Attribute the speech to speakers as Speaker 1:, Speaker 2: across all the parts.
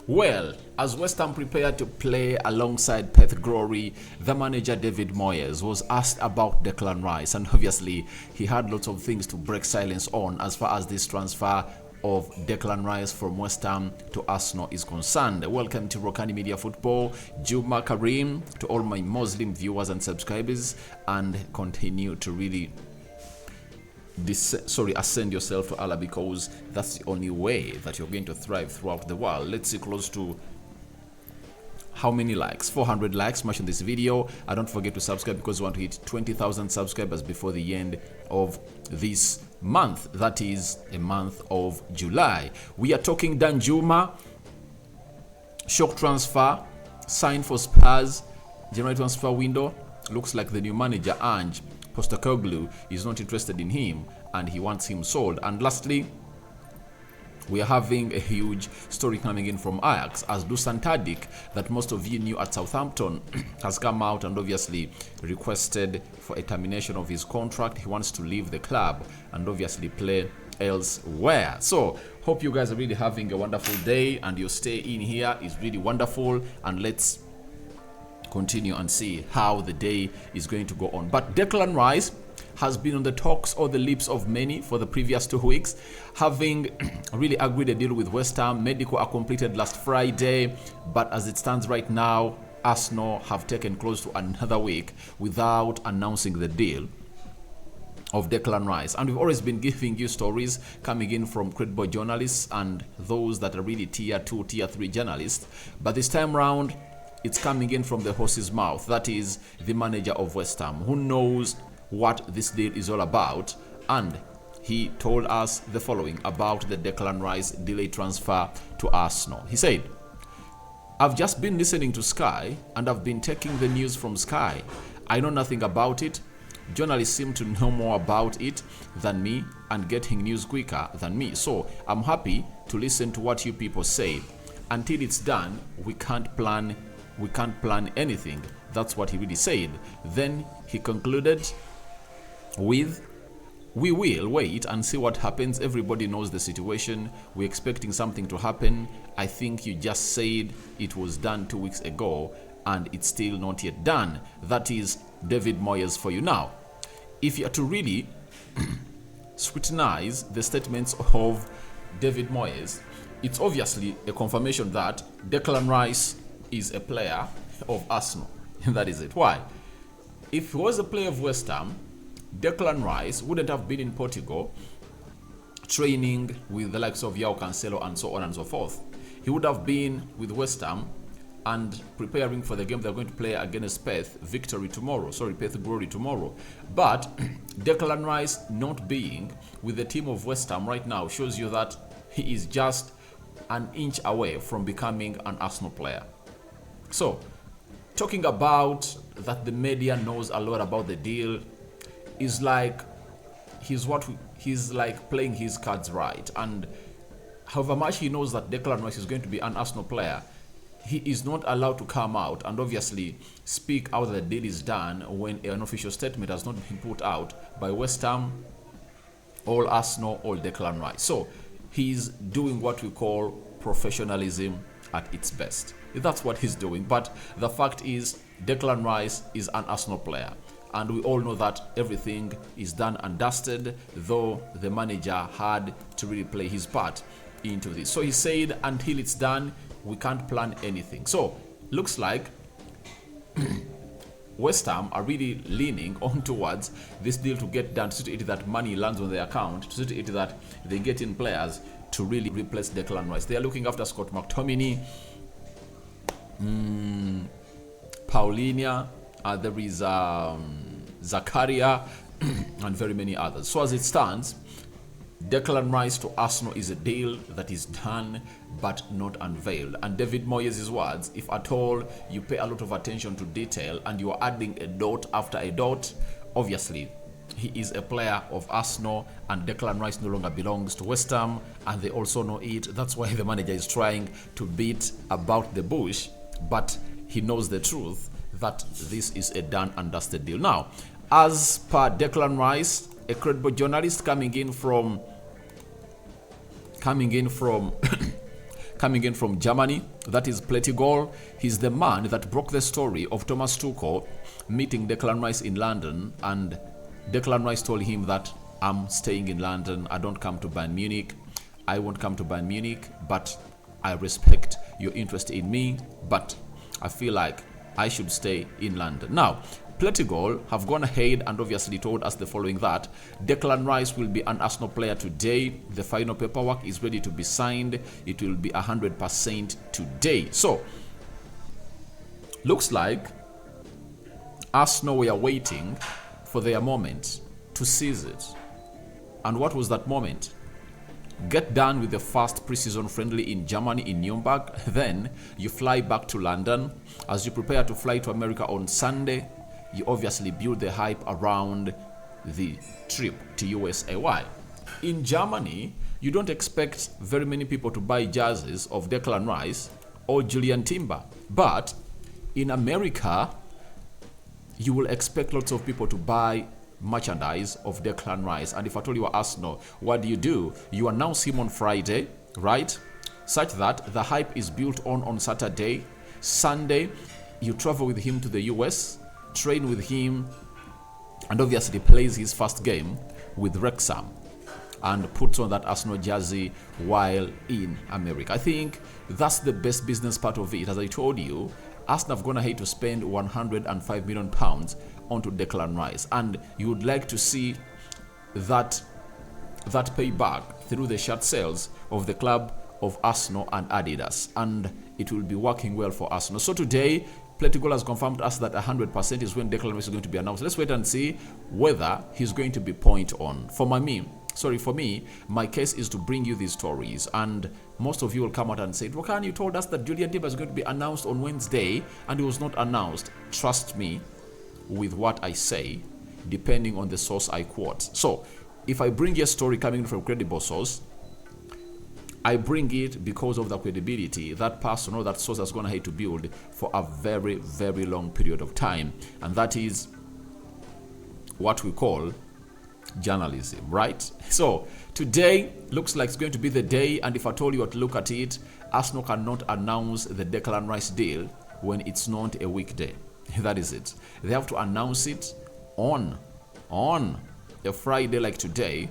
Speaker 1: Well, as West Ham prepared to play alongside Perth Glory, the manager David Moyes was asked about Declan Rice, and obviously he had lots of things to break silence on as far as this transfer of Declan Rice from West Ham to Arsenal is concerned. Welcome to Rokani Media Football. Juma Karim, to all my Muslim viewers and subscribers, and continue to really ascend yourself to Allah, because that's the only way that you're going to thrive throughout the world. Let's see close to how many likes. 400 likes. Smash on this video, and don't forget to subscribe because we want to hit 20,000 subscribers before the end of this month, that is a month of July. We are talking Danjuma, shock transfer, signed for Spurs, January transfer window. Looks like the new manager Ange Postecoglou is not interested in him and he wants him sold. And lastly, we are having a huge story coming in from Ajax, as Dusan Tadic, that most of you knew at Southampton, has come out and obviously requested for a termination of his contract. He wants to leave the club and obviously play elsewhere. So hope you guys are really having a wonderful day, and your stay in here is really wonderful, and let's continue and see how the day is going to go on. But Declan Rice has been on the talks or the lips of many for the previous 2 weeks, having really agreed a deal with West Ham. Medical are completed last Friday, but as it stands right now, Arsenal have taken close to another week without announcing the deal of Declan Rice. And we've always been giving you stories coming in from credible journalists and those that are really tier 2, tier 3 journalists, but this time round it's coming in from the horse's mouth, that is the manager of West Ham, who knows what this deal is all about. And he told us the following about the Declan Rice delayed transfer to Arsenal. He said, "I've just been listening to Sky and I've been taking the news from Sky. I know nothing about it. Journalists seem to know more about it than me and getting news quicker than me. So I'm happy to listen to what you people say. Until it's done, we can't plan anything." That's what he really said. Then he concluded with, "We will wait and see what happens. Everybody knows the situation. We're expecting something to happen. I think you just said it was done 2 weeks ago and it's still not yet done." That is David Moyes for you. Now, if you are to really scrutinize the statements of David Moyes, it's obviously a confirmation that Declan Rice is a player of Arsenal. That is it. Why? If he was a player of West Ham, Declan Rice wouldn't have been in Portugal training with the likes of João Cancelo and so on and so forth. He would have been with West Ham and preparing for the game they're going to play against Perth Glory tomorrow. But Declan Rice not being with the team of West Ham right now shows you that he is just an inch away from becoming an Arsenal player. So, talking about that the media knows a lot about the deal is like he's like playing his cards right. And however much he knows that Declan Rice is going to be an Arsenal player, he is not allowed to come out and obviously speak out that the deal is done when an official statement has not been put out by West Ham, or Arsenal, or Declan Rice. So he's doing what we call professionalism at its best. That's what he's doing. But the fact is, Declan Rice is an Arsenal player, and we all know that everything is done and dusted, though the manager had to really play his part into this. So he said, until it's done, we can't plan anything. So looks like West Ham are really leaning on towards this deal to get done, to see it that money lands on their account, to see it that they get in players to really replace Declan Rice. They are looking after Scott McTominay, Paulinho, there is Zakaria, and very many others. So as it stands, Declan Rice to Arsenal is a deal that is done but not unveiled. And David Moyes' words, if at all you pay a lot of attention to detail and you are adding a dot after a dot, obviously he is a player of Arsenal, and Declan Rice no longer belongs to West Ham, and they also know it. That's why the manager is trying to beat about the bush, but he knows the truth that this is a done and dusted deal. Now, as per Declan Rice, a credible journalist coming in from coming in from Germany. That is Plettigol. He's the man that broke the story of Thomas Tuchel meeting Declan Rice in London, and Declan Rice told him that I'm staying in London. I don't come to Bayern Munich. I won't come to Bayern Munich, but I respect your interest in me, but I feel like I should stay in London. Now, Plettigol have gone ahead and obviously told us the following, that Declan Rice will be an Arsenal player today. The final paperwork is ready to be signed. It will be 100% today. So, looks like Arsenal were waiting for their moment to seize it. And what was that moment? Get done with the first preseason friendly in Germany, in Nuremberg. Then you fly back to London. As you prepare to fly to America on Sunday, you obviously build the hype around the trip to USA. Why? In Germany, you don't expect very many people to buy jerseys of Declan Rice or Julian Timber. But in America, you will expect lots of people to buy merchandise of Declan Rice. And if I told you Arsenal, what do? You announce him on Friday, right? Such that the hype is built on Saturday. Sunday, you travel with him to the US, train with him, and obviously plays his first game with Wrexham and puts on that Arsenal jersey while in America. I think that's the best business part of it. As I told you, Arsenal have gone ahead to spend £105 million onto Declan Rice, and you would like to see that payback through the shirt sales of the club of Arsenal and Adidas, and it will be working well for Arsenal. So today, Plettigol has confirmed us that 100% is when Declan Rice is going to be announced. Let's wait and see whether he's going to be point on. For me, my case is to bring you these stories, and most of you will come out and say, Rokani, you told us that Julian Timber is going to be announced on Wednesday, and it was not announced. Trust me with what I say, depending on the source I quote. So, if I bring a story coming from credible source, I bring it because of the credibility that person or that source has gone ahead to build for a very, very long period of time. And that is what we call journalism, right? So today looks like it's going to be the day, and if I told you to look at it, Arsenal cannot announce the Declan Rice deal when it's not a weekday. That is it. They have to announce it on a Friday like today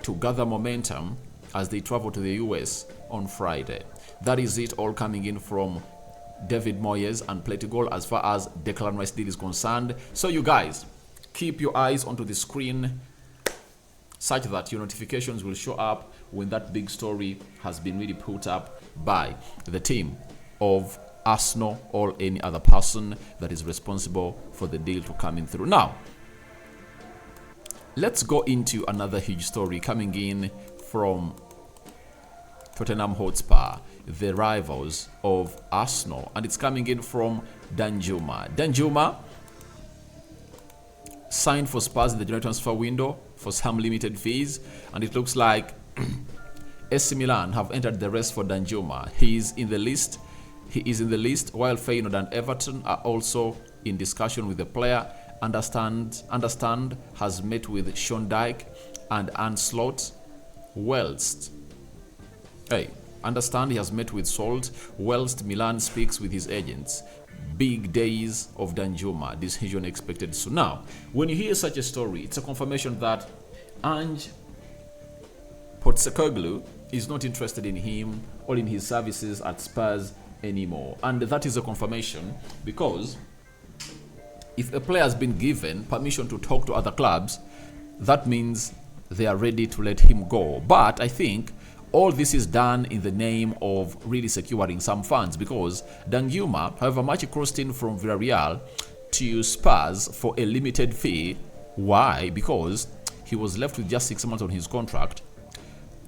Speaker 1: to gather momentum as they travel to the US on Friday. That is it, all coming in from David Moyes and Plettigol as far as Declan Rice deal is concerned. So you guys, keep your eyes onto the screen such that your notifications will show up when that big story has been really put up by the team of Arsenal or any other person that is responsible for the deal to come in through. Now, let's go into another huge story coming in from Tottenham Hotspur, the rivals of Arsenal, and it's coming in from Danjuma. Danjuma signed for Spurs in the January transfer window for some limited fees, and it looks like AC Milan have entered the race for Danjuma. He is in the list, while Feyenoord and Everton are also in discussion with the player. Understand has met with Sean Dyche and Anslot whilst Understand he has met with Salt whilst Milan speaks with his agents. Big days of Danjuma, decision expected soon. Now, when you hear such a story, it's a confirmation that Ange Postecoglou is not interested in him or in his services at Spurs anymore. And that is a confirmation, because if a player has been given permission to talk to other clubs, that means they are ready to let him go. But I think all this is done in the name of really securing some funds, because Danjuma, however much he crossed in from Villarreal to Spurs for a limited fee. Why? Because he was left with just 6 months on his contract.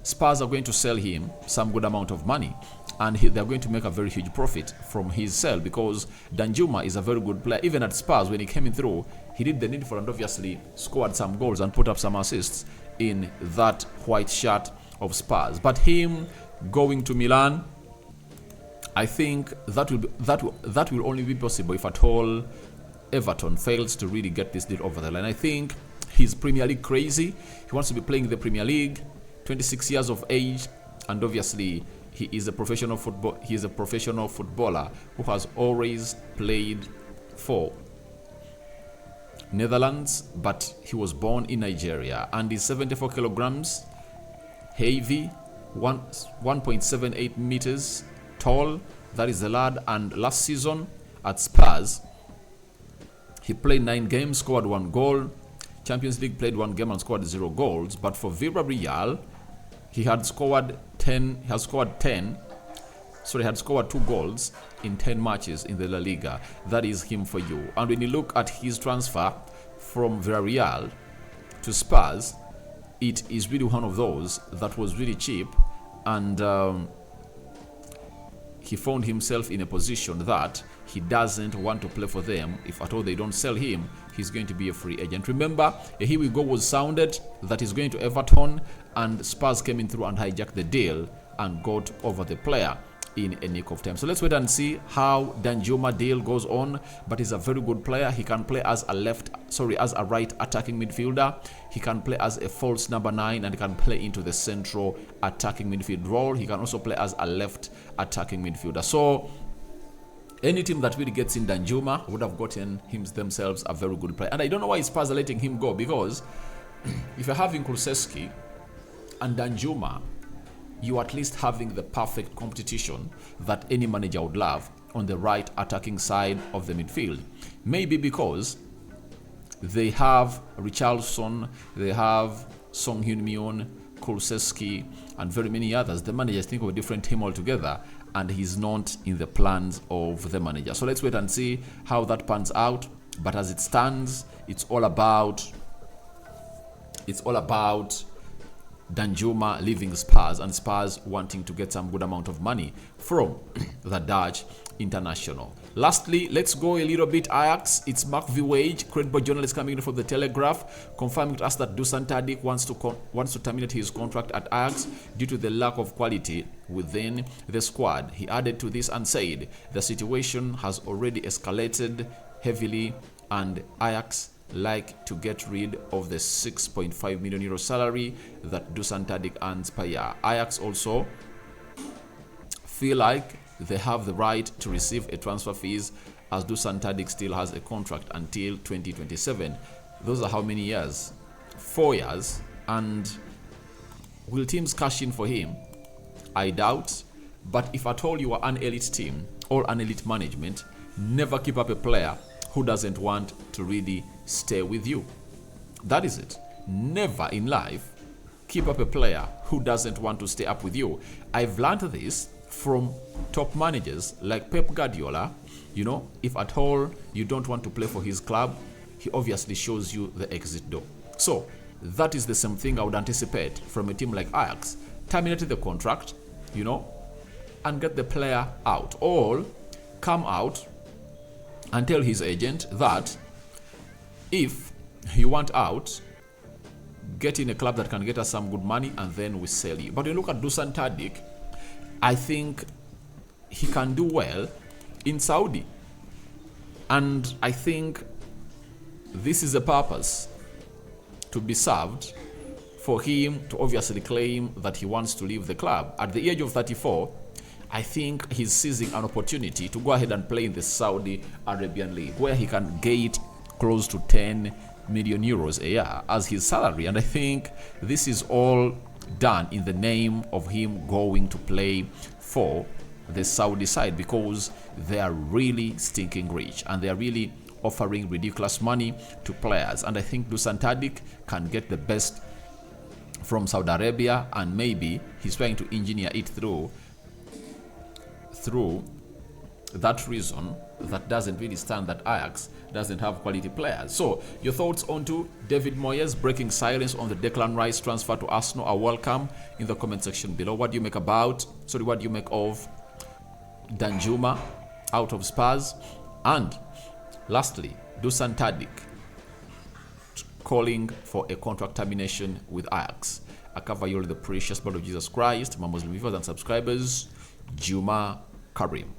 Speaker 1: Spurs are going to sell him some good amount of money, and they're going to make a very huge profit from his sale, because Danjuma is a very good player. Even at Spurs, when he came in through, he did the needful and obviously scored some goals and put up some assists in that white shirt of Spurs. But him going to Milan, I think that will only be possible if at all Everton fails to really get this deal over the line. I think he's Premier League crazy. He wants to be playing the Premier League, 26 years of age, and obviously he is a professional footballer who has always played for Netherlands, but he was born in Nigeria and is 74 kilograms, heavy, 1.78 meters tall. That is the lad. And last season at Spurs, he played 9 games, scored 1 goal. Champions League, played 1 game and scored 0 goals. But for Villarreal, he had scored 2 goals in 10 matches in the La Liga. That is him for you. And when you look at his transfer from Villarreal to Spurs, it is really one of those that was really cheap, and he found himself in a position that he doesn't want to play for them. If at all they don't sell him, he's going to be a free agent. Remember, a here we go was sounded that he's going to Everton, and Spurs came in through and hijacked the deal and got over the player in a nick of time. So let's wait and see how Danjuma deal goes on. But he's a very good player. He can play as a right attacking midfielder. He can play as a false number 9, and he can play into the central attacking midfield role. He can also play as a left attacking midfielder. So any team that really gets in Danjuma would have gotten themselves a very good player. And I don't know why Spurs are letting him go, because if you're having Kulusevski and Danjuma, you at least having the perfect competition that any manager would love on the right attacking side of the midfield. Maybe because they have Richarlison, they have Song Heung-min, Kulusevski, and very many others. The managers think of a different team altogether, and he's not in the plans of the manager. So let's wait and see how that pans out. But as it stands, it's all about Danjuma leaving Spurs, and Spurs wanting to get some good amount of money from the Dutch international. Lastly, let's go a little bit Ajax. It's Mark V. Wage, credible journalist, coming in from the Telegraph, confirming to us that Dusan Tadic wants to terminate his contract at Ajax due to the lack of quality within the squad. He added to this and said the situation has already escalated heavily, and Ajax like to get rid of the 6.5 million euro salary that Dusan Tadic earns per year. Ajax also feel like they have the right to receive a transfer fees, as Dusan Tadic still has a contract until 2027. Those are how many years? 4 years. And will teams cash in for him? I doubt. But if at all you are an elite team or an elite management, never keep up a player who doesn't want to really stay with you. That is it. Never in life keep up a player who doesn't want to stay up with you. I've learned this from top managers like Pep Guardiola. You know, if at all you don't want to play for his club, he obviously shows you the exit door. So that is the same thing I would anticipate from a team like Ajax. Terminate the contract, you know, and get the player out, or come out and tell his agent that if you want out, get in a club that can get us some good money, and then we sell you. But you look at Dusan Tadic, I think he can do well in Saudi. And I think this is a purpose to be served for him to obviously claim that he wants to leave the club. At the age of 34, I think he's seizing an opportunity to go ahead and play in the Saudi Arabian League, where he can get close to 10 million euros a year as his salary. And I think this is all done in the name of him going to play for the Saudi side, because they are really stinking rich and they are really offering ridiculous money to players. And I think Dusan Tadic can get the best from Saudi Arabia, and maybe he's trying to engineer it through that reason that doesn't really stand, that Ajax doesn't have quality players. So your thoughts on to David Moyes breaking silence on the Declan Rice transfer to Arsenal are welcome in the comment section below. What do you make of Danjuma out of Spurs? And lastly, Dusan Tadic calling for a contract termination with Ajax. I cover you all the precious blood of Jesus Christ, my Muslim viewers and subscribers. Juma Karim.